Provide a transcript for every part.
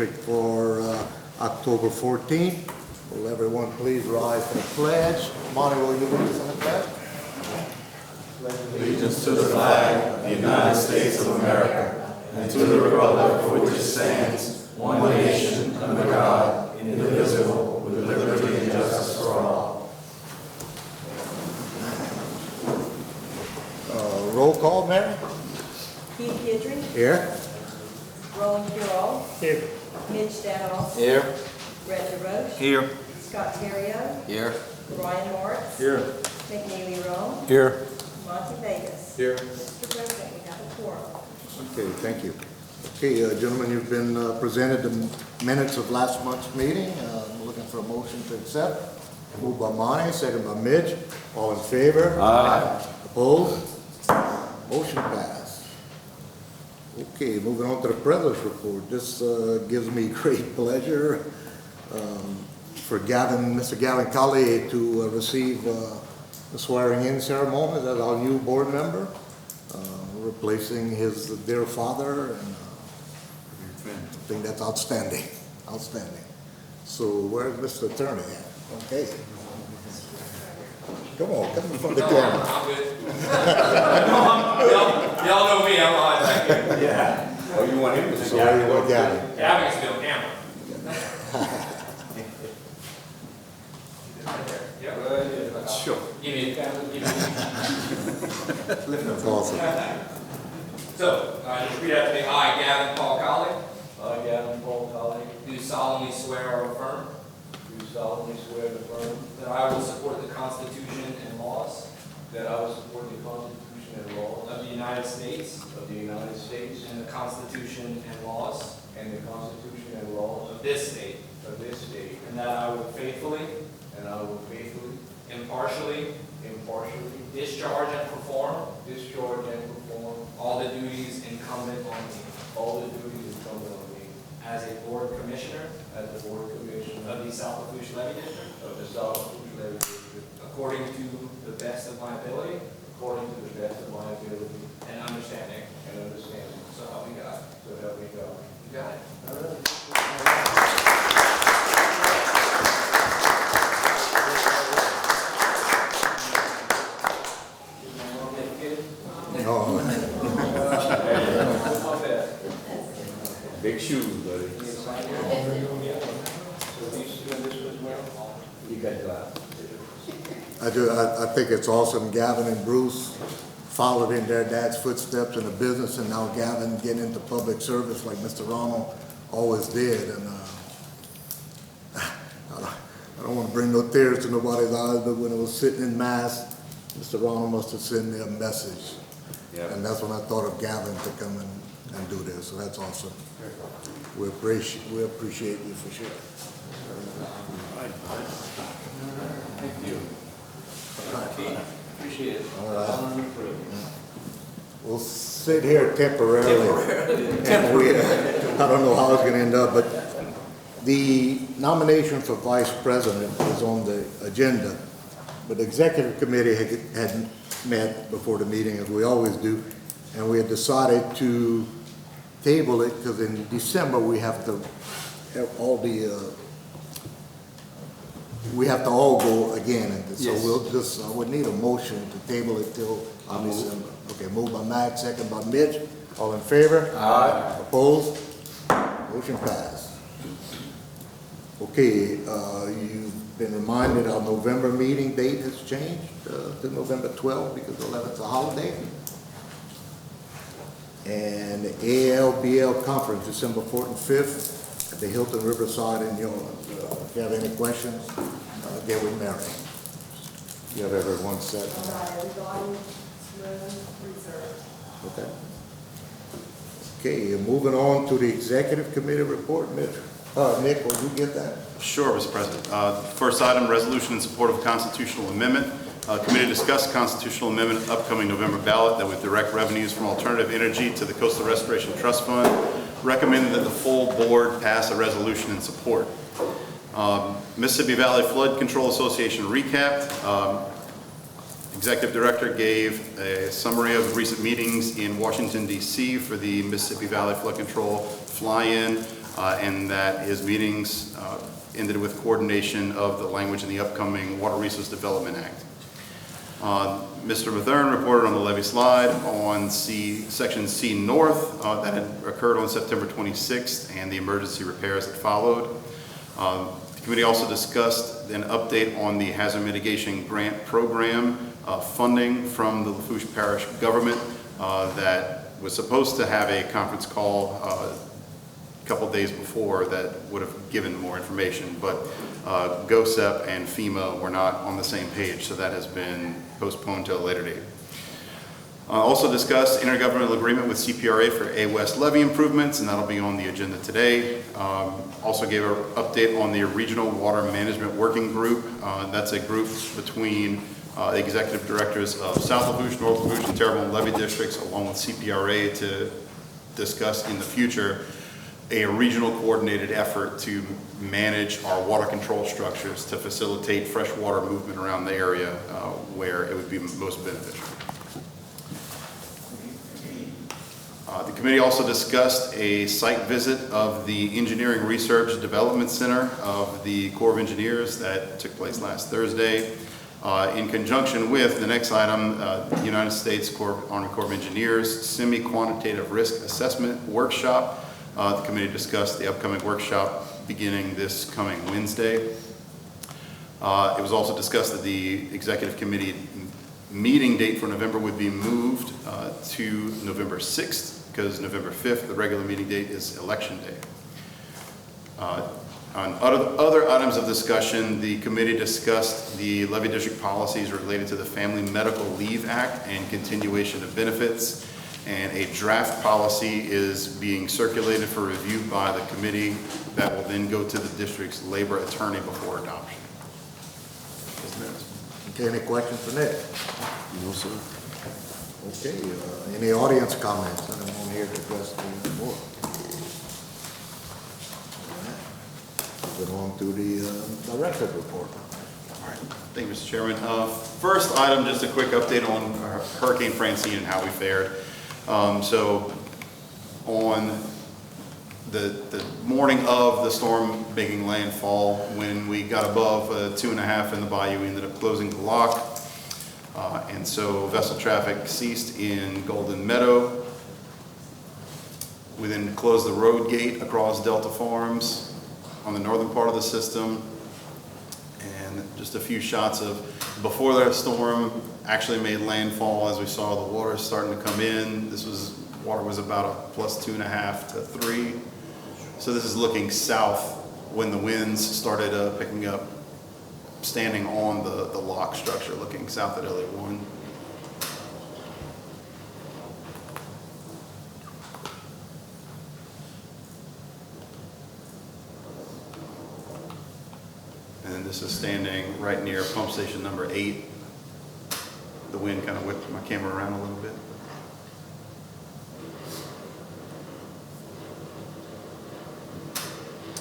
District for October 14th. Will everyone please rise for the pledge? Monty, will you lead us in the pledge? Allegiance to the flag of the United States of America and to the republic for which it stands, one nation, under God, indivisible, with liberty and justice for all. Roll call, Mary? Keith Guidry. Here. Roland Curall. Here. Mitch Stanoff. Here. Brett DeRoche. Here. Scott Terrio. Here. Ryan Moritz. Here. McNeely Rome. Here. Monty Vegas. Here. Mr. President, we have a quorum. Okay, thank you. Okay, gentlemen, you've been presented the minutes of last month's meeting. I'm looking for a motion to accept. Moved by Monty, second by Mitch. All in favor? Aye. Opposed? Motion passed. Okay, moving on to the President's report. This gives me great pleasure for Mr. Gavin Collier to receive the swearing-in ceremony as our new board member, replacing his dear father, and I think that's outstanding, outstanding. So where's Mr. Attorney at? Okay. Come on, come in front of the camera. I'm good. Y'all know me, I'm always back here. Yeah. Oh, you want him to So where you want Gavin? Gavin can still camera. Yep. Sure. Give me a camera, give me a That's awesome. So, just repeat after me. I, Gavin Paul Colley, I, Gavin Paul Colley, do solemnly swear or affirm do solemnly swear and affirm that I will support the Constitution and laws that I will support the Constitution and laws of the United States of the United States and the Constitution and laws and the Constitution and laws of this state, of this state, and that I will faithfully, and I will faithfully, impartially, impartially discharge and perform discharge and perform all the duties incumbent on me all the duties incumbent on me as a board commissioner as the Board Commissioner of the South Lafourche Levee District, of the South Lafourche Levee District, according to the best of my ability according to the best of my ability and understanding. and understanding. So help me God. So help me God. You got it. No, My best. Big shoes, buddy. So these two and this as well? You got that. I think it's awesome. Gavin and Bruce followed in their dad's footsteps in the business, and now Gavin getting into public service like Mr. Ronald always did. And I don't want to bring no tears to nobody's eyes, but when I was sitting in Mass, Mr. Ronald must have sent me a message. Yeah. And that's when I thought of Gavin to come and do this, so that's awesome. We appreciate you for sure. Thank you. Appreciate it. All right. We'll sit here temporarily. And I don't know how it's gonna end up, but the nomination for vice president is on the agenda. But the executive committee had met before the meeting, as we always do, and we had decided to table it, because in December, we have to have all we have to all go again, and so Yes. we'll just, I would need a motion to table it till December. Okay, moved by Matt, second by Mitch, all in favor? Aye. Opposed? Motion passed. Okay, you've been reminded our November meeting date has changed to November 12th because the 11th is a holiday. And the ALBL conference, December 4th and 5th at the Hilton Riverside in New Orleans. If you have any questions, get with Mary. You have everyone set. All right, everybody, room reserved. Okay. Okay, moving on to the executive committee report, Mitch. Nick, will you get that? Sure, Mr. President. First item, resolution in support of constitutional amendment. Committee discussed constitutional amendment upcoming November ballot that would direct revenues from alternative energy to the Coastal Restoration Trust Fund. Recommended that the full board pass a resolution in support. Mississippi Valley Flood Control Association recap. Executive Director gave a summary of recent meetings in Washington, D.C. for the Mississippi Valley Flood Control fly-in. and that his meetings ended with coordination of the language in the upcoming Water Resource Development Act. Mr. Bethune reported on the levee slide on Section C North that had occurred on September 26th and the emergency repairs that followed. The committee also discussed an update on the hazard mitigation grant program funding from the Lafourche Parish government that was supposed to have a conference call a couple days before that would have given more information, but GOSEP and FEMA were not on the same page, so that has been postponed to a later date. Also discussed intergovernmental agreement with CPRA for A West levee improvements, and that'll be on the agenda today. Also gave an update on the Regional Water Management Working Group. That's a group between the executive directors of South Lafourche, North Lafourche, and Terrebonne levee districts, along with CPRA, to discuss in the future a regional coordinated effort to manage our water control structures to facilitate fresh water movement around the area where it would be most beneficial. The committee also discussed a site visit of the Engineering Research Development Center of the Corps of Engineers that took place last Thursday. In conjunction with the next item, the United States Army Corps of Engineers Semi-Quantitative Risk Assessment Workshop. The committee discussed the upcoming workshop beginning this coming Wednesday. It was also discussed that the executive committee meeting date for November would be moved to November 6th because November 5th, the regular meeting date, is election day. On other items of discussion, the committee discussed the levee district policies related to the Family Medical Leave Act and continuation of benefits. And a draft policy is being circulated for review by the committee that will then go to the district's labor attorney before adoption. Okay, any questions for Nick? No, sir. Okay, any audience comments? Anyone here to address the board? Moving on to the director's report. All right, thank you, Mr. Chairman. First item, just a quick update on Hurricane Francine and how we fared. So on the morning of the storm making landfall, when we got above 2.5 in the bayou, we ended up closing the lock. And so vessel traffic ceased in Golden Meadow. We then closed the road gate across Delta Farms on the northern part of the system. And just a few shots of before that storm actually made landfall. As we saw, the water starting to come in. Water was about a +2.5 to 3. So this is looking south when the winds started picking up, standing on the lock structure, looking south at LA1. And this is standing right near pump station number 8. The wind kind of whipped my camera around a little bit.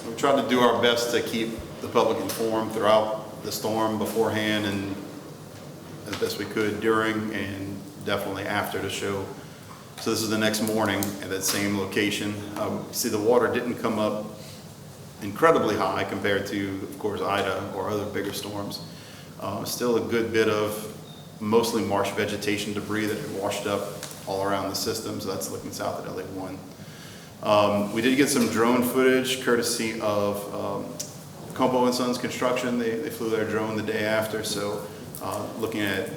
We tried to do our best to keep the public informed throughout the storm beforehand and as best we could during and definitely after the show. So this is the next morning at that same location. See, the water didn't come up incredibly high compared to, of course, Ida or other bigger storms. Still a good bit of mostly marsh vegetation debris that had washed up all around the system, so that's looking south at LA1. We did get some drone footage courtesy of Compo & Sons Construction. They flew their drone the day after, so looking at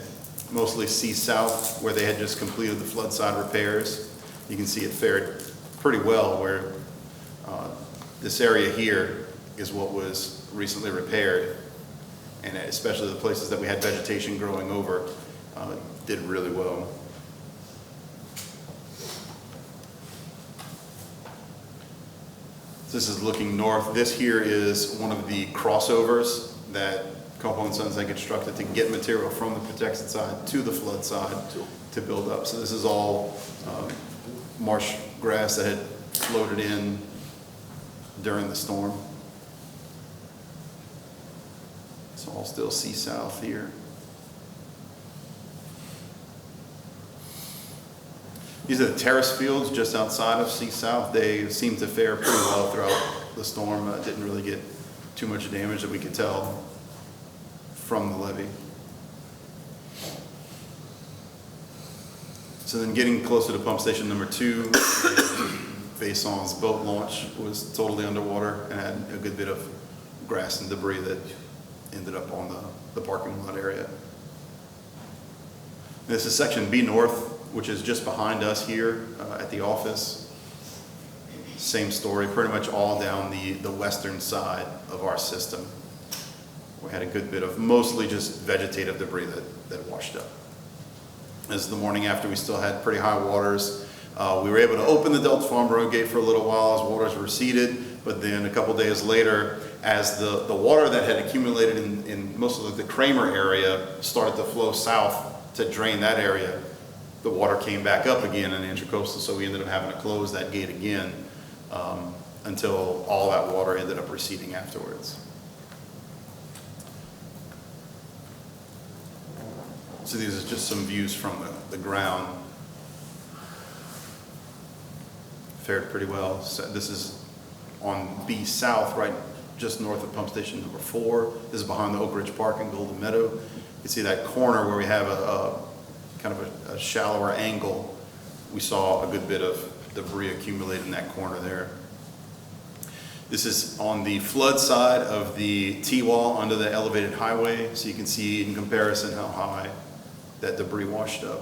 mostly South where they had just completed the flood side repairs. You can see it fared pretty well where this area here is what was recently repaired, and especially the places that we had vegetation growing over did really well. This is looking north. This here is one of the crossovers that Compo & Sons had constructed to get material from the protected side to the flood side to build up. So this is all marsh grass that had floated in during the storm. It's all still South here. These are the terrace fields just outside of C South. They seem to fare pretty well throughout the storm. Didn't really get too much damage that we could tell from the levee. So then getting closer to pump station number 2, Vaisson's boat launch was totally underwater and had a good bit of grass and debris that ended up on the parking lot area. This is section B North, which is just behind us here at the office. Same story, pretty much all down the western side of our system. We had a good bit of mostly just vegetative debris that washed up. As the morning after, we still had pretty high waters. We were able to open the Delta Farm Road gate for a little while as waters receded, but then a couple days later, as the water that had accumulated in most of the Kramer area started to flow south to drain that area, the water came back up again in the Intracoastal, so we ended up having to close that gate again until all that water ended up receding afterwards. So these are just some views from the ground. Fared pretty well. So this is on B South, right just north of pump station number 4. This is behind the Oak Ridge Park in Golden Meadow. You can see that corner where we have a kind of a shallower angle. We saw a good bit of debris accumulate in that corner there. This is on the flood side of the T-wall under the elevated highway, so you can see in comparison how high that debris washed up.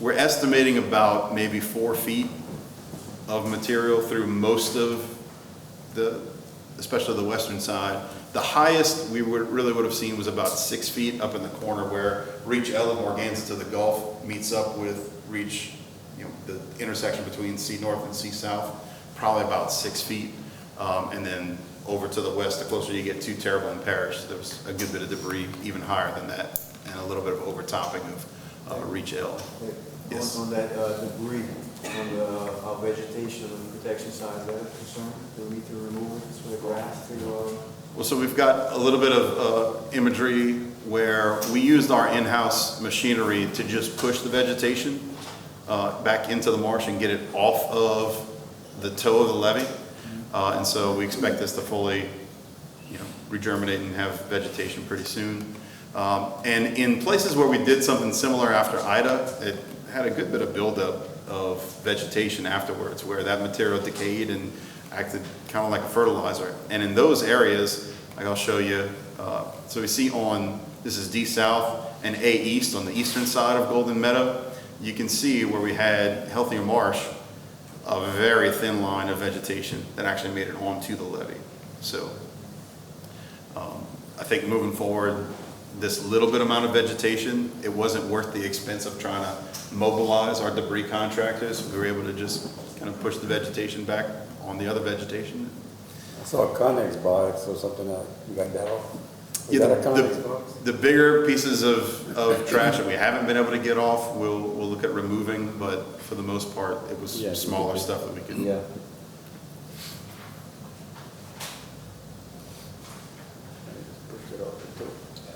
We're estimating about maybe 4 feet of material through most of especially the western side. The highest we really would have seen was about 6 feet up in the corner where Reach L and Morganza to the Gulf meets up with Reach, the intersection between C North and C South, probably about 6 feet. And then over to the west, the closer you get to Terrible and Parish, there was a good bit of debris even higher than that, and a little bit of overtopping of Reach L. Yes. On that debris, on the vegetation and protection side, is that a concern? Do we need to remove it for the grass? Well, so we've got a little bit of imagery where we used our in-house machinery to just push the vegetation back into the marsh and get it off of the toe of the levee. And so we expect this to fully regerminate and have vegetation pretty soon. And in places where we did something similar after Ida, it had a good bit of buildup of vegetation afterwards where that material decayed and acted kind of like a fertilizer. And in those areas, like I'll show you, so we see this is D South and A East on the eastern side of Golden Meadow. You can see where we had healthier marsh, a very thin line of vegetation that actually made it onto the levee. So I think moving forward, this little bit amount of vegetation, it wasn't worth the expense of trying to mobilize our debris contractors. We were able to just kind of push the vegetation back on the other vegetation. I saw a Connex box or something that you got that off. Yeah, the bigger pieces of trash that we haven't been able to get off, we'll look at removing, but for the most part, it was smaller stuff that we could. Yeah.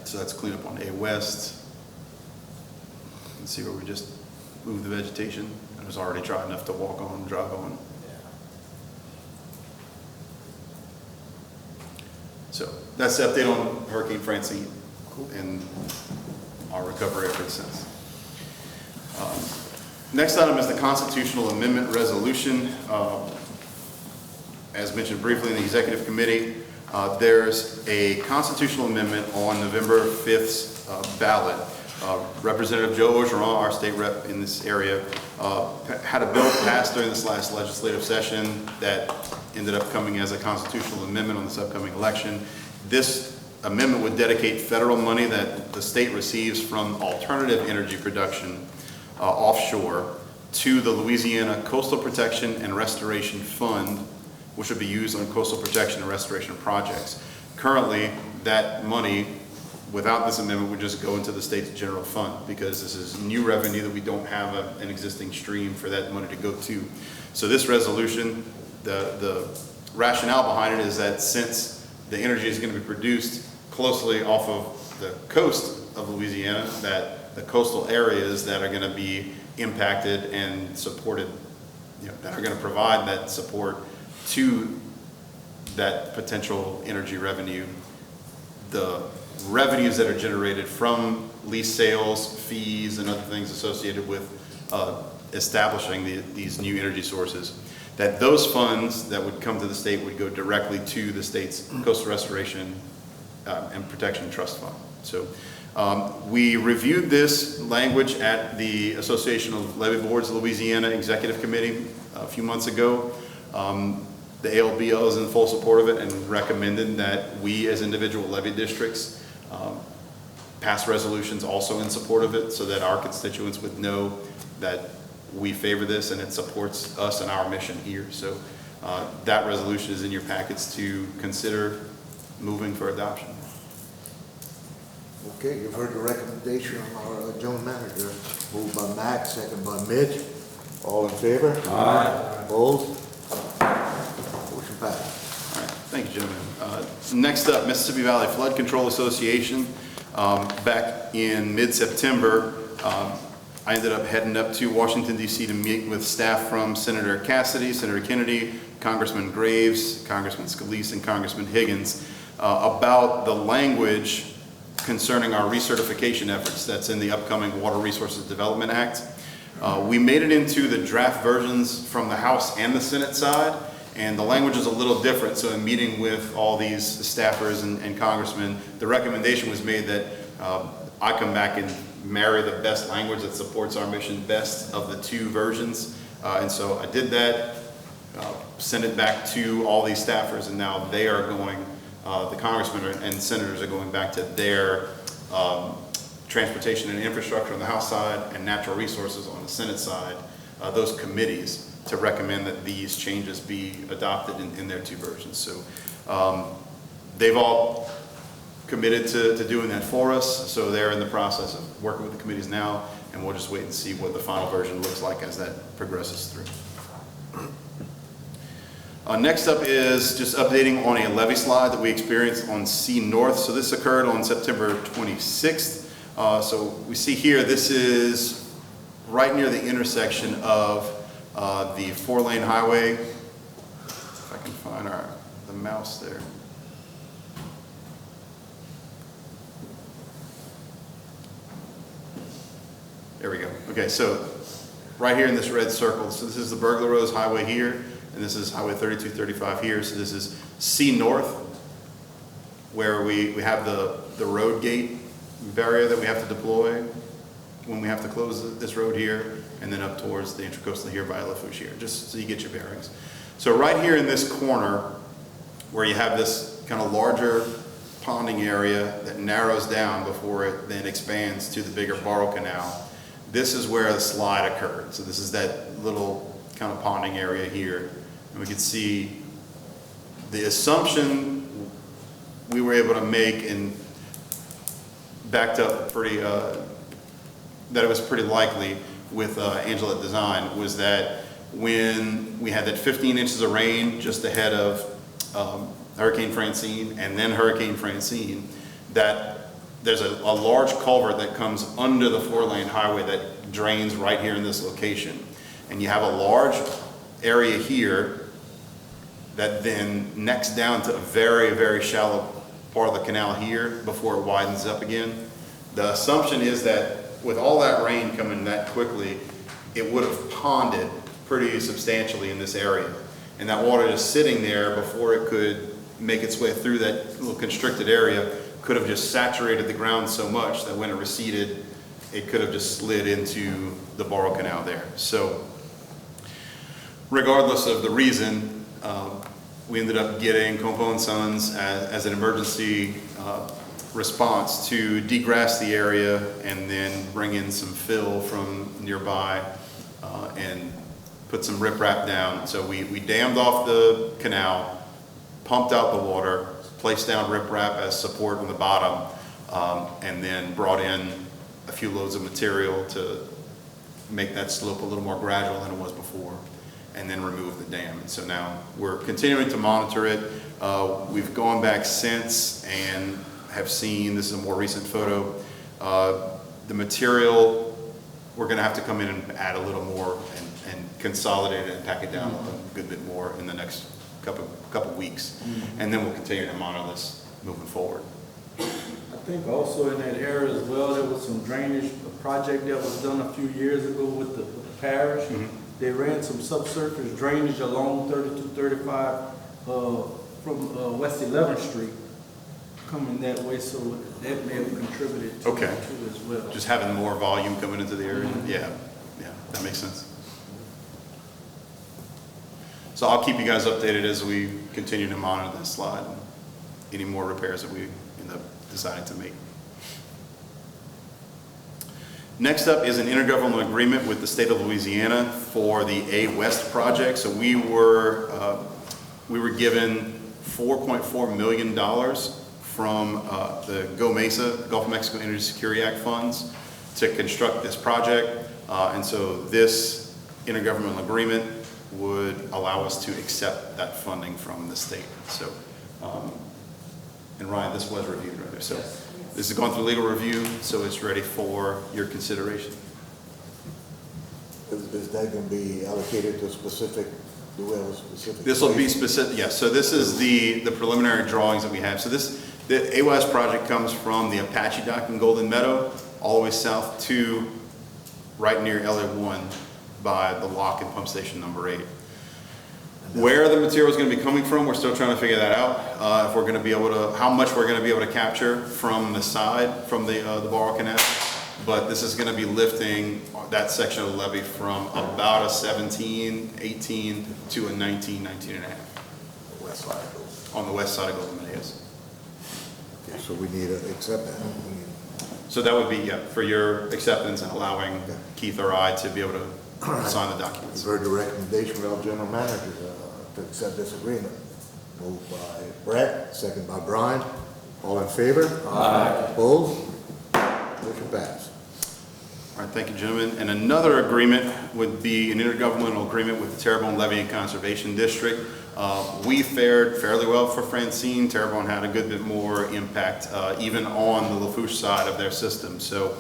So that's cleanup on A West. You can see where we just moved the vegetation. It was already dry enough to walk on, drive on. So that's the update on Hurricane Francine and our recovery efforts since. Next item is the constitutional amendment resolution. As mentioned briefly in the executive committee, there's a constitutional amendment on November 5th's ballot. Representative Joe Orgeron, our state rep in this area, had a bill passed during this last legislative session that ended up coming as a constitutional amendment on this upcoming election. This amendment would dedicate federal money that the state receives from alternative energy production offshore to the Louisiana Coastal Protection and Restoration Fund, which would be used on coastal protection and restoration projects. Currently, that money, without this amendment, would just go into the state's general fund because this is new revenue that we don't have an existing stream for that money to go to. So this resolution, the rationale behind it is that since the energy is going to be produced closely off of the coast of Louisiana, that the coastal areas that are going to be impacted and supported, that are going to provide that support to that potential energy revenue. The revenues that are generated from lease sales, fees, and other things associated with establishing these new energy sources, that those funds that would come to the state would go directly to the state's Coastal Restoration and Protection Trust Fund. So we reviewed this language at the Association of Levee Boards of Louisiana Executive Committee a few months ago. The ALBL is in full support of it and recommended that we as individual levee districts pass resolutions also in support of it, so that our constituents would know that we favor this and it supports us and our mission here. So that resolution is in your packets to consider moving for adoption. Okay, you've heard the recommendation of our general manager. Moved by Max, second by Mitch. All in favor? Aye. Opposed? Motion passed. All right, thank you, gentlemen. Next up, Mississippi Valley Flood Control Association. Back in mid-September, I ended up heading up to Washington, D.C. to meet with staff from Senator Cassidy, Senator Kennedy, Congressman Graves, Congressman Scalise, and Congressman Higgins about the language concerning our recertification efforts that's in the upcoming Water Resources Development Act. We made it into the draft versions from the House and the Senate side, and the language is a little different. So in meeting with all these staffers and congressmen, the recommendation was made that I come back and marry the best language that supports our mission best of the two versions. And so I did that, sent it back to all these staffers, and now they are going, the congressmen and senators are going back to their transportation and infrastructure on the House side and natural resources on the Senate side, those committees, to recommend that these changes be adopted in their two versions. So they've all committed to doing that for us, so they're in the process of working with the committees now, and we'll just wait and see what the final version looks like as that progresses through. Next up is just updating on a levee slide that we experienced on C North. So this occurred on September 26th. So we see here, this is right near the intersection of the 4-lane highway. If I can find the mouse there. There we go. Okay, so right here in this red circle, so this is the Burglar Rose Highway here, and this is Highway 3235 here. So this is C North, where we have the road gate barrier that we have to deploy when we have to close this road here, and then up towards the Intracoastal here by Lafourche here, just so you get your bearings. So right here in this corner, where you have this kind of larger ponding area that narrows down before it then expands to the bigger Borough Canal, this is where the slide occurred. So this is that little kind of ponding area here. And we can see the assumption we were able to make and backed up pretty, that it was pretty likely with Angela Design, was that when we had that 15 inches of rain just ahead of Hurricane Francine and then Hurricane Francine, that there's a large culvert that comes under the 4-lane highway that drains right here in this location. And you have a large area here that then necks down to a very, very shallow part of the canal here before it widens up again. The assumption is that with all that rain coming that quickly, it would have ponded pretty substantially in this area. And that water just sitting there before it could make its way through that little constricted area could have just saturated the ground so much that when it receded, it could have just slid into the Borough Canal there. So regardless of the reason, we ended up getting Compo & Sons as an emergency response to degrass the area and then bring in some fill from nearby and put some riprap down. So we dammed off the canal, pumped out the water, placed down riprap as support on the bottom, and then brought in a few loads of material to make that slope a little more gradual than it was before, and then remove the dam. And so now we're continuing to monitor it. We've gone back since and have seen, this is a more recent photo, the material we're gonna have to come in and add a little more and consolidate it and pack it down a good bit more in the next couple weeks. And then we'll continue to monitor this moving forward. I think also in that area as well, there was some drainage, a project that was done a few years ago with the parish. They ran some subsurface drainage along 3235 from West 11th Street, coming that way, so that may have contributed to Okay. it too as well. Just having more volume coming into the area. Yeah, that makes sense. So I'll keep you guys updated as we continue to monitor this slide and any more repairs that we end up deciding to make. Next up is an intergovernmental agreement with the state of Louisiana for the A West project. So we were given $4.4 million from the Go Mesa, Gulf of Mexico Energy Security Act funds to construct this project. And so this intergovernmental agreement would allow us to accept that funding from the state. So, and Ryan, this was reviewed right there. So this has gone through legal review, so it's ready for your consideration. Is that going to be allocated to specific, do we have a specific? This will be specific, yes. So this is the preliminary drawings that we have. So the AWS project comes from the Apache Dock in Golden Meadow all the way south to right near LA1 by the lock and pump station number 8. Where the material is going to be coming from, we're still trying to figure that out. If we're going to be able to, how much we're going to be able to capture from the side, from the Barrow Canal. But this is going to be lifting that section of the levee from about a 17, 18 to a 19, 19 and a half. West side of those. On the west side of Golden Meadow, yes. Okay, so we need to accept that. So that would be, yeah, for your acceptance and allowing Keith or I to be able to sign the documents. You've heard the recommendation of our general manager to accept this agreement. Moved by Brett, second by Brian. All in favor? Aye. Opposed? Motion passed. All right, thank you, gentlemen. And another agreement would be an intergovernmental agreement with the Terrebonne Levee and Conservation District. We fared fairly well for Francine. Terrebonne had a good bit more impact, even on the Lafourche side of their system. So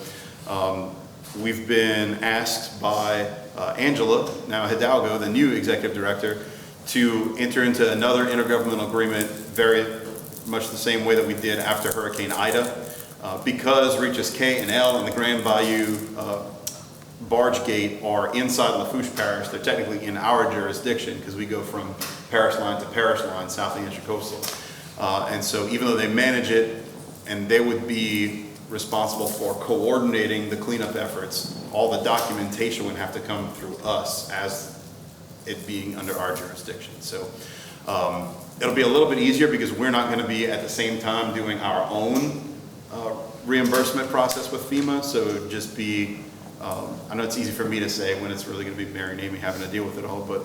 we've been asked by Angela, now Hidalgo, the new executive director, to enter into another intergovernmental agreement very much the same way that we did after Hurricane Ida. Because Reaches K and L and the Grand Bayou barge gate are inside Lafourche Parish, they're technically in our jurisdiction because we go from parish line to parish line south of Intracoastal. And so even though they manage it and they would be responsible for coordinating the cleanup efforts, all the documentation would have to come through us as it being under our jurisdiction. So it'll be a little bit easier because we're not going to be at the same time doing our own reimbursement process with FEMA. So it would just be, I know it's easy for me to say when it's really going to be Mary and Amy having to deal with it all, but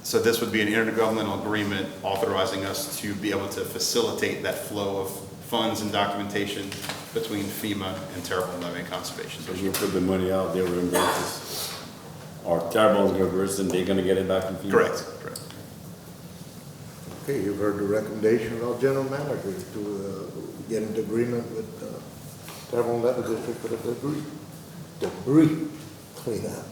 so this would be an intergovernmental agreement authorizing us to be able to facilitate that flow of funds and documentation between FEMA and Terrebonne Levee and Conservation. So you put the money out, they'll reimburse us. Or Terrebonne's gonna reimburse and they're gonna get it back from FEMA? Correct, correct. Okay, you've heard the recommendation of our general manager to get into agreement with Terrebonne Levee District for the debris cleanup.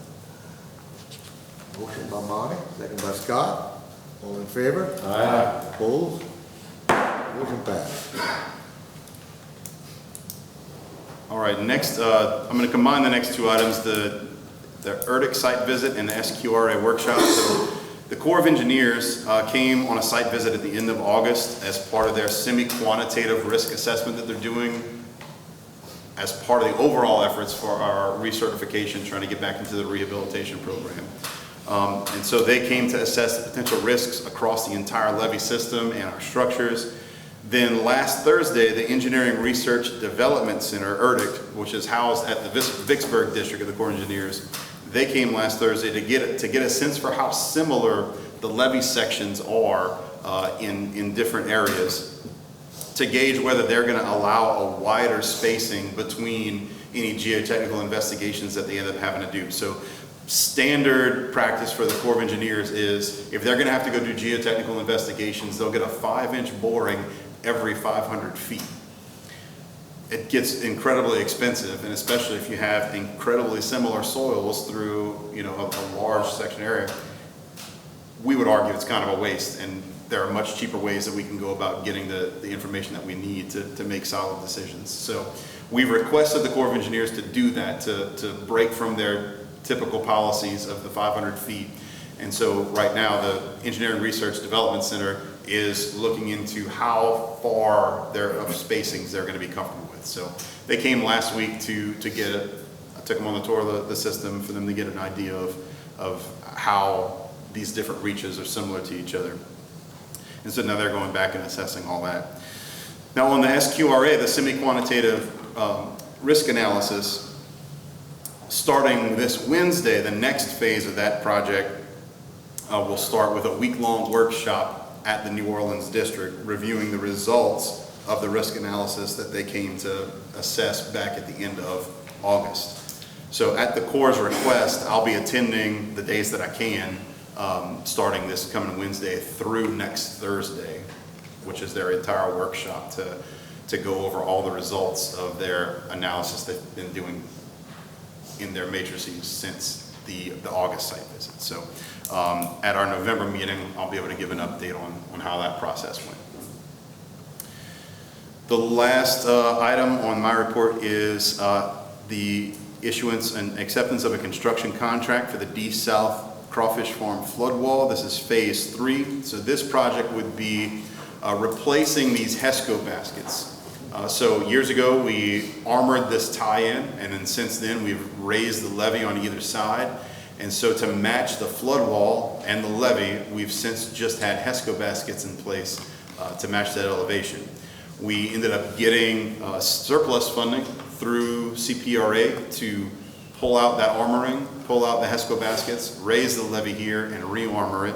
Motion by Monty, second by Scott. All in favor? Aye. Opposed? Motion passed. All right, next, I'm going to combine the next two items, the ERDIC site visit and the SQRA workshop. So the Corps of Engineers came on a site visit at the end of August as part of their semi-quantitative risk assessment that they're doing as part of the overall efforts for our recertification, trying to get back into the rehabilitation program. And so they came to assess the potential risks across the entire levee system and our structures. Then last Thursday, the Engineering Research Development Center, ERDIC, which is housed at the Vicksburg District of the Corps of Engineers, they came last Thursday to get a sense for how similar the levee sections are in different areas, to gauge whether they're going to allow a wider spacing between any geotechnical investigations that they end up having to do. So standard practice for the Corps of Engineers is if they're going to have to go do geotechnical investigations, they'll get a 5-inch boring every 500 feet. it gets incredibly expensive, and especially if you have incredibly similar soils through, you know, a large section area, we would argue it's kind of a waste, and there are much cheaper ways that we can go about getting the information that we need to make solid decisions. So we've requested the Corps of Engineers to do that, to break from their typical policies of the 500 feet. And so right now, the Engineering Research Development Center is looking into how far of spacings they're going to be comfortable with. So they came last week to get I took them on the tour of the system for them to get an idea of how these different reaches are similar to each other. And so now they're going back and assessing all that. Now on the SQRA, the semi-quantitative risk analysis, starting this Wednesday, the next phase of that project will start with a week-long workshop at the New Orleans district, reviewing the results of the risk analysis that they came to assess back at the end of August. So at the Corps' request, I'll be attending the days that I can, starting this coming Wednesday through next Thursday, which is their entire workshop to go over all the results of their analysis they've been doing in their matrices since the August site visit. So at our November meeting, I'll be able to give an update on how that process went. The last item on my report is the issuance and acceptance of a construction contract for the D South Crawfish Farm flood wall. This is phase 3. So this project would be replacing these HESCO baskets. So years ago, we armored this tie-in, and then since then, we've raised the levee on either side. And so to match the flood wall and the levee, we've since just had HESCO baskets in place to match that elevation. We ended up getting surplus funding through CPRA to pull out that armoring, pull out the HESCO baskets, raise the levee here, and re-armor it.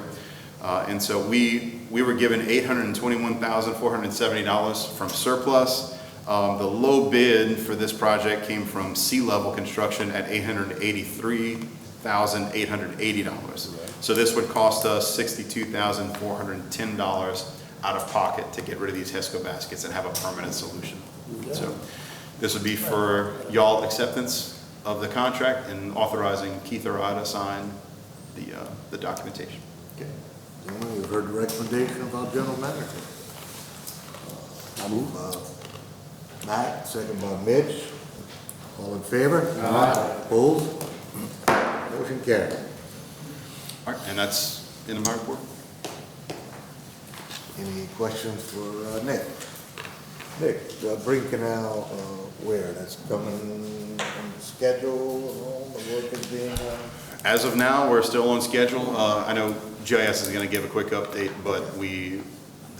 And so we were given $821,470 from surplus. The low bid for this project came from Sea Level Construction at $883,880. So this would cost us $62,410 out of pocket to get rid of these HESCO baskets and have a permanent solution. So this would be for y'all acceptance of the contract and authorizing Keith or I to sign the documentation. Okay. Gentlemen, you've heard the recommendation of our general manager. I move. Matt, second by Mitch. All in favor? Aye. Opposed? Motion carried. All right, and that's the end of my report. Any questions for Nick? Nick, Brink Canal, where? That's coming on the schedule, all the work is being As of now, we're still on schedule. I know GIS is going to give a quick update, but the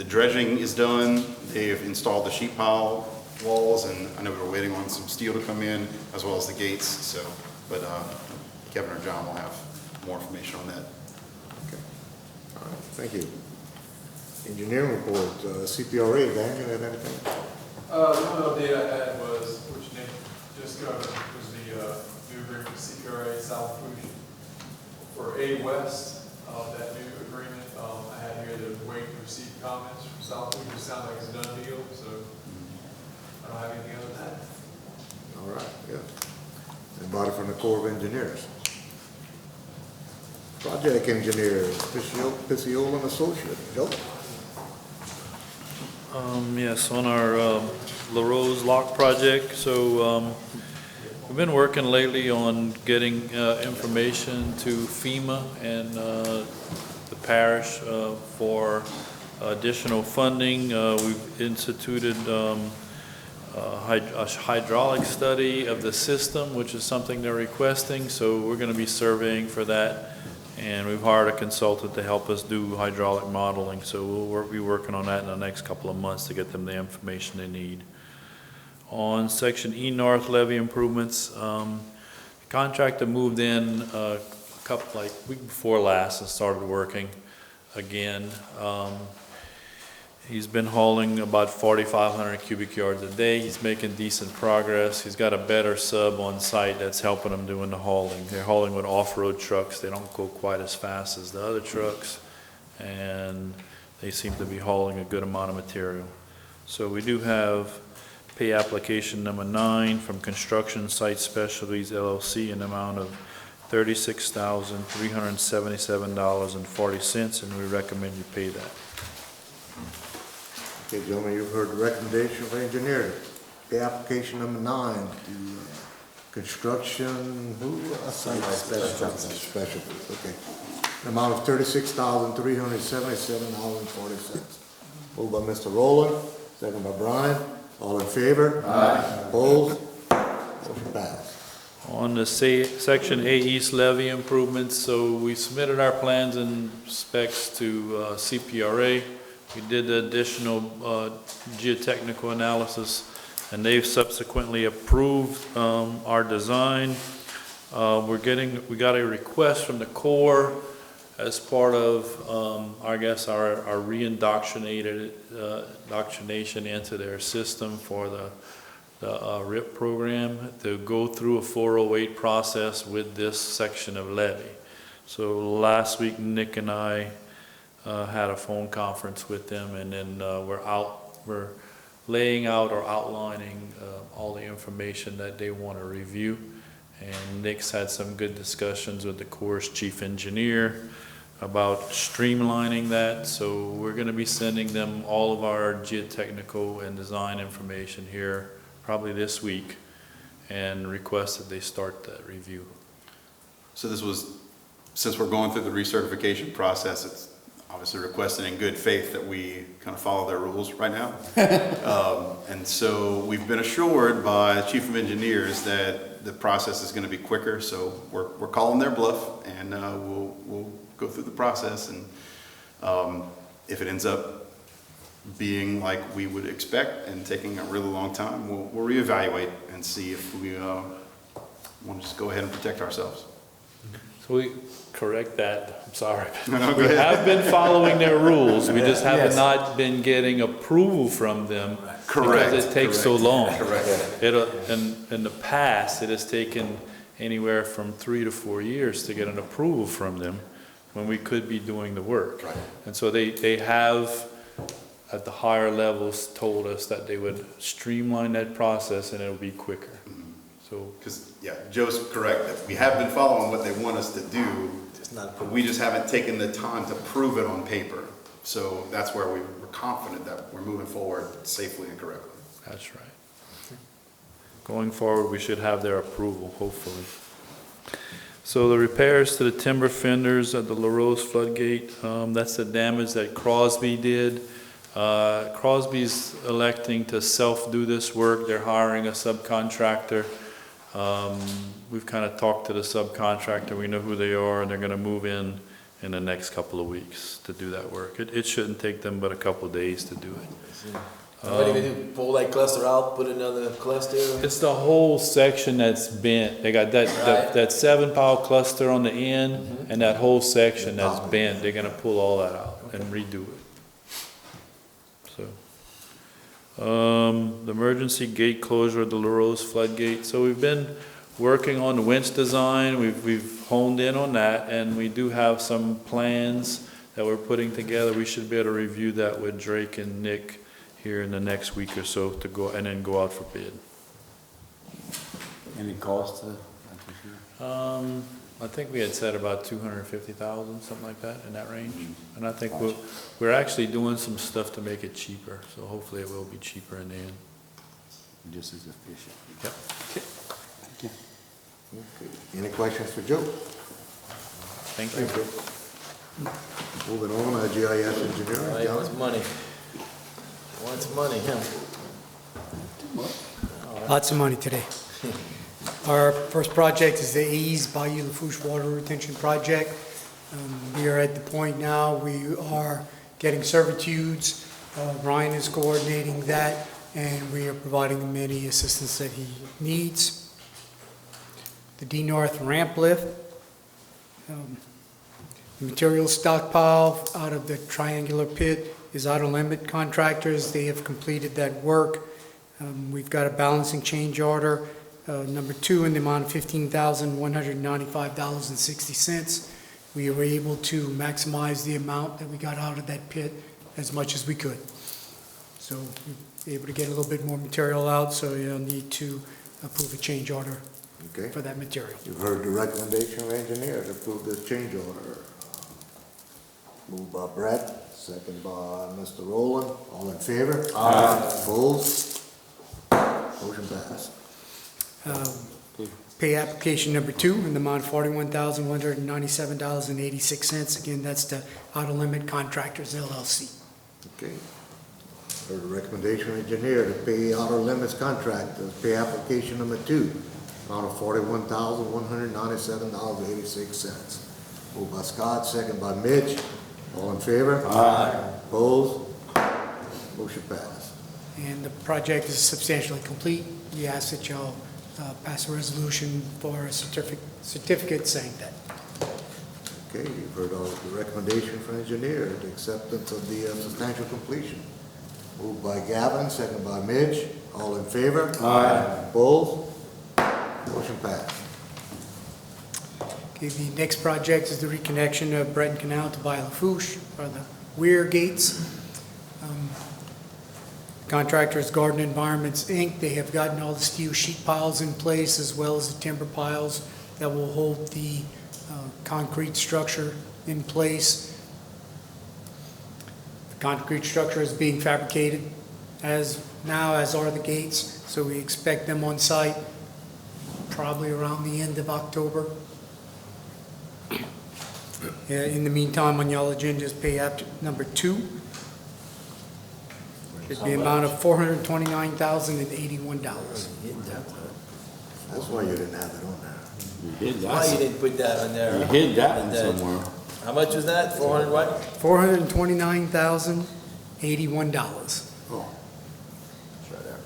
dredging is done. They've installed the sheet pile walls, and I know we were waiting on some steel to come in, as well as the gates. So, but Kevin or John will have more information on that. Okay. All right, thank you. Engineering report, CPRA, Dan, you have anything? The only update I had was, which Nick just covered, was the new agreement with CPRA Lafourche for A West. That new agreement, I had here to wait to receive comments from Lafourche. It sounds like it's a done deal, so I don't have anything other than that. All right, yeah. Anybody from the Corps of Engineers? Project engineers, Pisciola and Associates. Joe? Yes, on our La Rose Lock project. So we've been working lately on getting information to FEMA and the parish for additional funding. We've instituted a hydraulic study of the system, which is something they're requesting. So we're going to be surveying for that. And we've hired a consultant to help us do hydraulic modeling. So we'll be working on that in the next couple of months to get them the information they need. On Section E North levee improvements, the contractor moved in a week before last and started working again. He's been hauling about 4,500 cubic yards a day. He's making decent progress. He's got a better sub on site that's helping him doing the hauling. They're hauling with off-road trucks. They don't go quite as fast as the other trucks, and they seem to be hauling a good amount of material. So we do have pay application number 9 from Construction Site Specialties LLC in the amount of $36,377.40, and we recommend you pay that. Okay, gentlemen, you've heard the recommendation of engineer. The application number 9 to construction, Site Specialties, okay. The amount of $36,377.40. Moved by Mr. Rowland, second by Brian. All in favor? Aye. Opposed? Motion passed. On the Section A East levee improvements, so we submitted our plans and specs to CPRA. We did the additional geotechnical analysis, and they've subsequently approved our design. We got a request from the Corps as part of, I guess, our indoctrination into their system for the RIP program to go through a 408 process with this section of levee. So last week, Nick and I had a phone conference with them, and then we're laying out or outlining all the information that they want to review. And Nick's had some good discussions with the Corps' chief engineer about streamlining that. So we're going to be sending them all of our geotechnical and design information here probably this week, and request that they start that review. So this was, since we're going through the recertification process, it's obviously requested in good faith that we kind of follow their rules right now. And so we've been assured by the chief of engineers that the process is going to be quicker. So we're calling their bluff, and we'll go through the process. And if it ends up being like we would expect and taking a really long time, we'll reevaluate and see if we want to just go ahead and protect ourselves. So we correct that, I'm sorry. No, We have been following their rules, we just have not been getting approval from them. Correct. Because it takes so long. Correct. In the past, it has taken anywhere from 3 to 4 years to get an approval from them when we could be doing the work. Right. And so they have, at the higher levels, told us that they would streamline that process and it'll be quicker. So, Because, yeah, Joe's correct, that we have been following what they want us to do, but we just haven't taken the time to prove it on paper. So that's where we're confident that we're moving forward safely and correctly. that's right. Going forward, we should have their approval, hopefully. So the repairs to the timber fenders at the LaRose floodgate, that's the damage that Crosby did. Crosby's electing to self-do this work. They're hiring a subcontractor. We've kind of talked to the subcontractor. We know who they are, and they're going to move in the next couple of weeks to do that work. It shouldn't take them but a couple of days to do it. What do you do? Pull that cluster out, put another cluster? It's the whole section that's bent. They got that 7-pile cluster on the end, and that whole section that's bent. They're going to pull all that out and redo it. The emergency gate closure of the LaRose floodgate. So we've been working on the winch design. We've honed in on that, and we do have some plans that we're putting together. We should be able to review that with Drake and Nick here in the next week or so to go and then go out for bid. Any cost? I think we had said about 250,000, something like that, in that range. And I think we're actually doing some stuff to make it cheaper, so hopefully it will be cheaper in the end. Just as efficient. Yep. Okay. Any questions for Joe? Thank you. Moving on, GIS engineer, Wants John. money. Wants money, huh? Lots of money today. Our first project is the Ease Bayou Lafourche Water Retention Project. We are at the point now, we are getting servitudes. Ryan is coordinating that, and we are providing him any assistance that he needs. The D North ramp lift. The material stockpile out of the triangular pit is outer limit contractors. They have completed that work. We've got a balancing change order, number 2, in the amount of $15,195.60. We were able to maximize the amount that we got out of that pit as much as we could. So we're able to get a little bit more material out, so you'll need to approve a change order Okay. for that material. You've heard the recommendation of engineer to approve this change order. Moved by Brett, second by Mr. Rowland. All in favor? Aye. Opposed? Motion passed. Pay application number 2 in the amount of $41,197.86. Again, that's the Auto Limit Contractors LLC. Okay. Heard the recommendation of engineer to pay Outer Limits Contractors, pay application number 2, amount of $41,197.86. Moved by Scott, second by Mitch. All in favor? Aye. Opposed? Motion passed. And the project is substantially complete. We ask that y'all pass a resolution for a certificate saying that. Okay, you've heard all the recommendation from engineer, the acceptance of the substantial completion. Moved by Gavin, second by Mitch. All in favor? Aye. Opposed? Motion passed. Okay, the next project is the reconnection of Breton Canal to Lafourche, or the weir gates. Contractor is Garden Environments, Inc. They have gotten all the steel sheet piles in place, as well as the timber piles that will hold the concrete structure in place. The concrete structure is being fabricated as are the gates, so we expect them on site probably around the end of October. In the meantime, on y'all agenda is pay app number 2. It's the amount of $429,081. That's why you didn't have it on there. You hid Why you that. didn't put that on there? You huh? hid that one That- somewhere. How much was that? 400 what? $429,081. Oh, It's right there.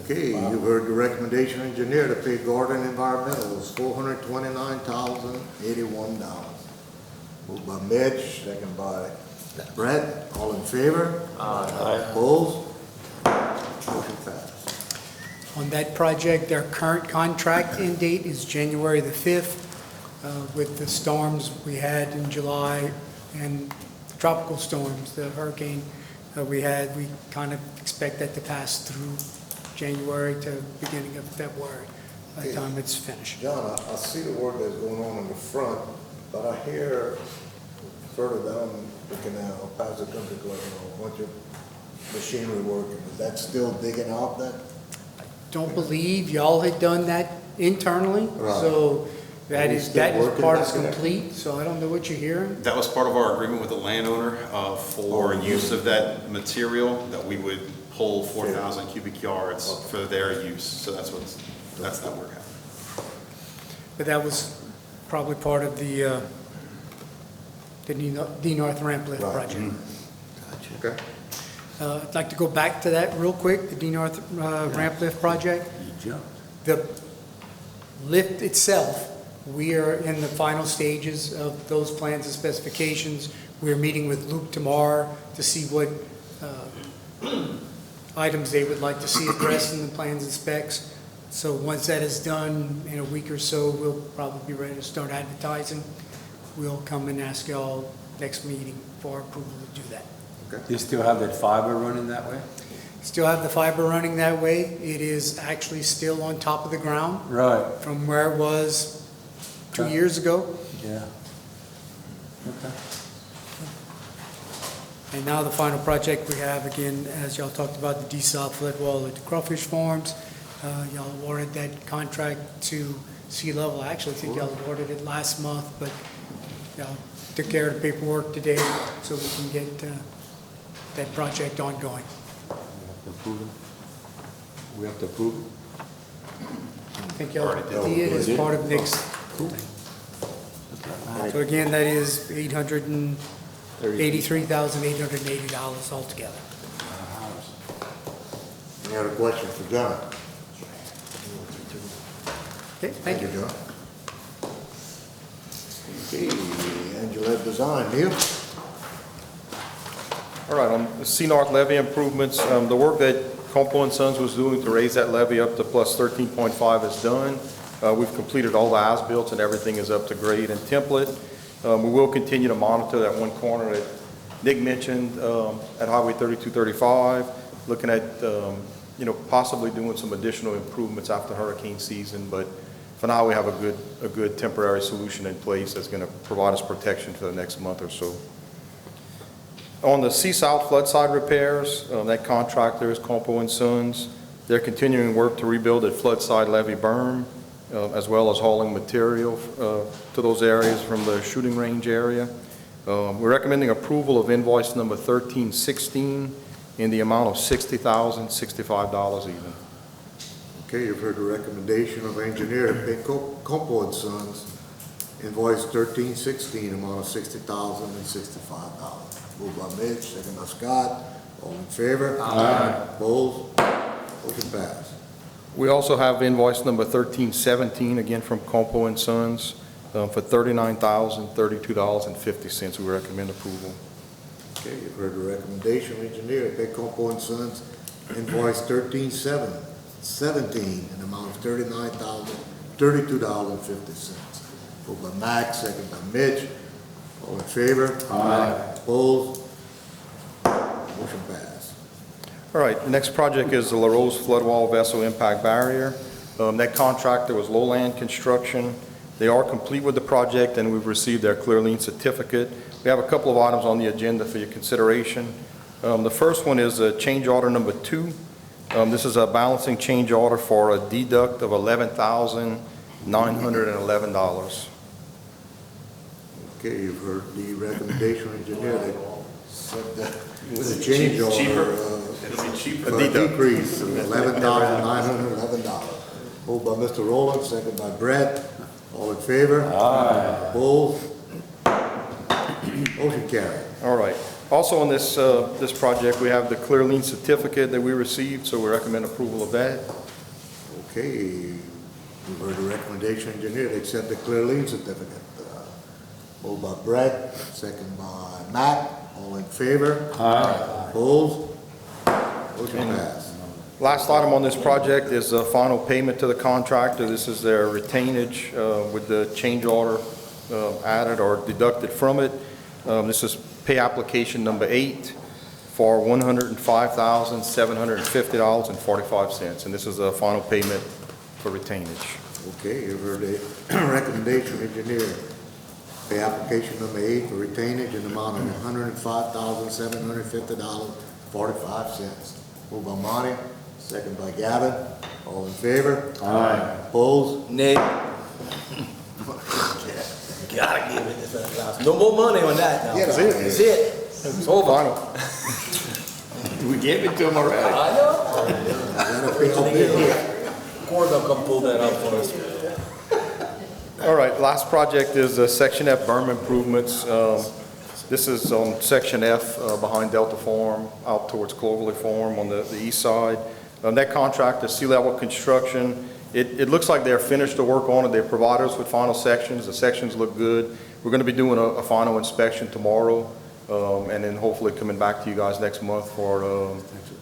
okay, you've heard the recommendation of engineer to pay Garden Environmentals $429,081. Moved by Mitch, second by Brett. All in favor? Aye. Opposed? Motion passed. On that project, their current contract end date is January the 5th. With the storms we had in July and the tropical storms, the hurricane we had, we kind of expect that to pass through January to beginning of February by the time it's finished. John, I see the work that's going on in the front, but I hear further down the canal, past the country club, a bunch of machinery working. Is that still digging out that? Don't believe y'all had done that internally, Right. so Are that we is still working part back is there? complete, so I don't know what you're hearing. That was part of our agreement with the landowner for use of that material, that we would pull 4,000 cubic yards for their use. So that's that work happening. But that was probably part of the D-North Ramp Lift Right. project. Okay. I'd like to go back to that real quick, the D-North Ramp Lift project. You jumped. The lift itself, we are in the final stages of those plans and specifications. We're meeting with Luke tomorrow to see what items they would like to see addressed in the plans and specs. So once that is done, in a week or so, we'll probably be ready to start advertising. We'll come and ask y'all next meeting for approval to do that. Do you still have that fiber running that way? Still have the fiber running that way. It is actually still on top of the ground Right. from where it was 2 Okay. years ago. Yeah. Okay. And now the final project we have, again, as y'all talked about, the desal flood wall at the crawfish farms. Y'all awarded that contract to Sea Level. I actually think y'all awarded it last month, but y'all took care of the paperwork today so we can get that project ongoing. We have to approve it? I think y'all Already did. did as Did? part of next thing. So again, that is $883,880 altogether. Any other questions for John? Okay, thank you. John. Okay, Angela Design, Neil? All right, on the C-North levee improvements, the work that Compo and Sons was doing to raise that levee up to plus 13.5 is done. We've completed all the as-built and everything is up to grade and template. We will continue to monitor that one corner that Nick mentioned at Highway 3235, looking at, possibly doing some additional improvements after hurricane season, but for now, we have a good temporary solution in place that's going to provide us protection for the next month or so. On the Sea-South flood side repairs, that contractor is Compo & Sons. They're continuing work to rebuild at flood side levee berm, as well as hauling material to those areas from the shooting range area. We're recommending approval of invoice number 1316 in the amount of $60,065 even. Okay, you've heard the recommendation of engineer to pay Compo & Sons invoice 1316, amount of $60,065. Moved by Mitch, second by Scott. All in favor? Aye. Opposed? Motion passed. We also have invoice number 1317, again from Compo & Sons, for $39,032.50. We recommend approval. Okay, you've heard the recommendation of engineer to pay Compo & Sons invoice 1317 in the amount of $39,032.50. Moved by Max, second by Mitch. All in favor? Aye. Opposed? Motion passed. All right, the next project is the La Rose Flood Wall Vessel Impact Barrier. That contractor was Lowland Construction. They are complete with the project and we've received their clear lien certificate. We have a couple of items on the agenda for your consideration. The first one is change order number 2. This is a balancing change order for a deduct of $11,911. Okay, you've heard the recommendation of engineer that said that with a change order. It'll be cheaper. For a decrease of $11,911. Moved by Mr. Rowland, second by Brett. All in favor? Aye. Opposed? Motion carried. All right. Also on this project, we have the clear lien certificate that we received, so we recommend approval of that. Okay, you've heard the recommendation of engineer to accept the clear lien certificate. Moved by Brett, second by Matt. All in favor? Aye. Opposed? Motion passed. Last item on this project is the final payment to the contractor. This is their retainage with the change order added or deducted from it. This is pay application number 8 for $105,750.45, and this is the final payment for retainage. Okay, you've heard the recommendation of engineer. Pay application number 8 for retainage in the amount of $105,750.45. Moved by Monty, second by Gavin. All in favor? Aye. Opposed? Nick. Gotta give it this last. No more money on that now. Yeah, That's it. It's over. Final. We gave it to him already. I know. Corey gonna come pull that up for us. All right, last project is Section F berm improvements. This is on Section F behind Delta Farm, out towards Cloverly Farm on the east side. That contract is Sea Level Construction. It looks like they're finished the work on it. They provided us with final sections. The sections look good. We're going to be doing a final inspection tomorrow, and then hopefully coming back to you guys next month for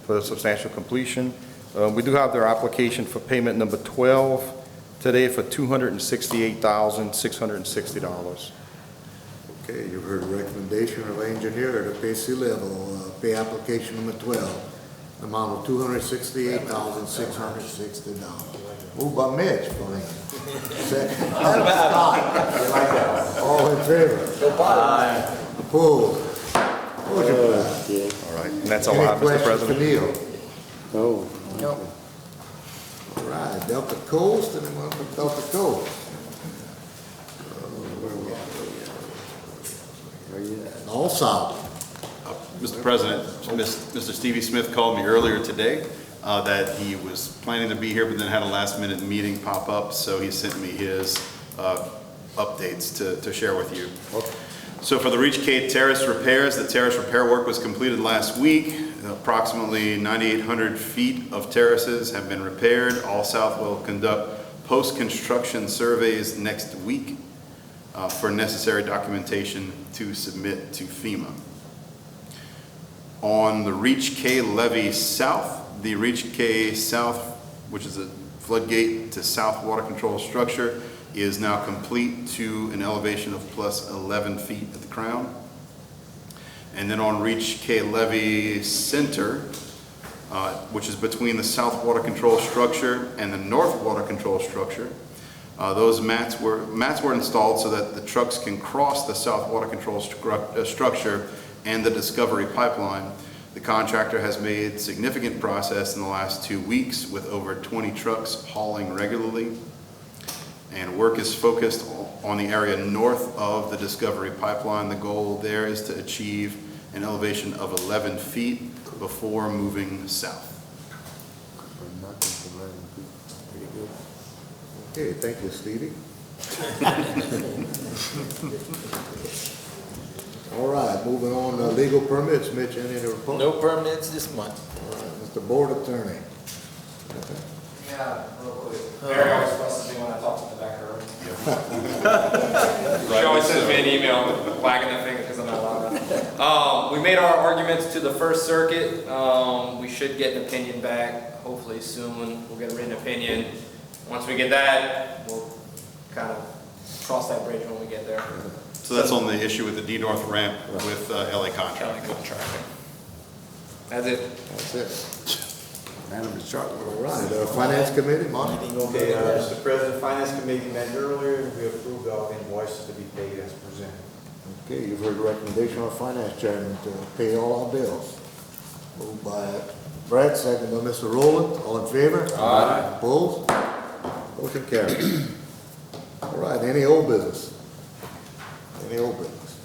the substantial completion. We do have their application for payment number 12 today for $268,660. Okay, you've heard the recommendation of engineer to pay Sea Level, pay application number 12, amount of $268,660. Moved by Mitch, second. All in favor? Aye. Opposed? Motion passed. All right, and that's all I have, Mr. President. Any questions for Neil? Oh. No. All right, Delta Coast, and then one from Delta Coast. All south. Mr. President, Mr. Stevie Smith called me earlier today that he was planning to be here, but then had a last-minute meeting pop up, so he sent me his updates to share with you. Okay. So for the Reach K terrace repairs, the terrace repair work was completed last week. Approximately 9,800 feet of terraces have been repaired. All South will conduct post-construction surveys next week for necessary documentation to submit to FEMA. On the Reach K levee south, the Reach K South, which is a floodgate to south water control structure, is now complete to an elevation of plus 11 feet at the crown. And then on Reach K Levee Center, which is between the south water control structure and the north water control structure, those mats were installed so that the trucks can cross the south water control structure and the Discovery pipeline. The contractor has made significant progress in the last 2 weeks with over 20 trucks hauling regularly. And work is focused on the area north of the Discovery pipeline. The goal there is to achieve an elevation of 11 feet before moving south. Okay, thank you, Stevie. All right, moving on to legal permits. Mitch, any report? No permits this month. All right, Mr. Board Attorney. Yeah, real quick. Mary always fusses me when I talk to the back of the room. She always sends me an email wagging that finger because I'm not allowed. We made our arguments to the First Circuit. We should get an opinion back, hopefully soon. We'll get a written opinion. Once we get that, we'll kind of cross that bridge when we get there. So that's on the issue with the D North ramp with LA Contract. That's it. That's it. All right, Finance Committee, Monty? Okay, Mr. President, Finance Committee met earlier, we approved all invoices to be paid as presented. Okay, you've heard the recommendation of Finance Chairman to pay all our bills. Moved by Brett, second by Mr. Rowland. All in favor? Aye. Opposed? Motion carries. All right, any old business? Any old business?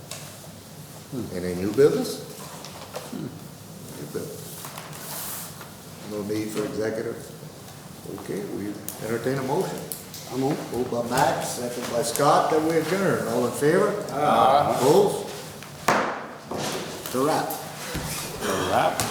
Any new business? New business. No need for executive? Okay, we entertain a motion. I'm moved by Max, second by Scott, that we adjourn. All in favor? Aye. Opposed? It's a wrap. A wrap.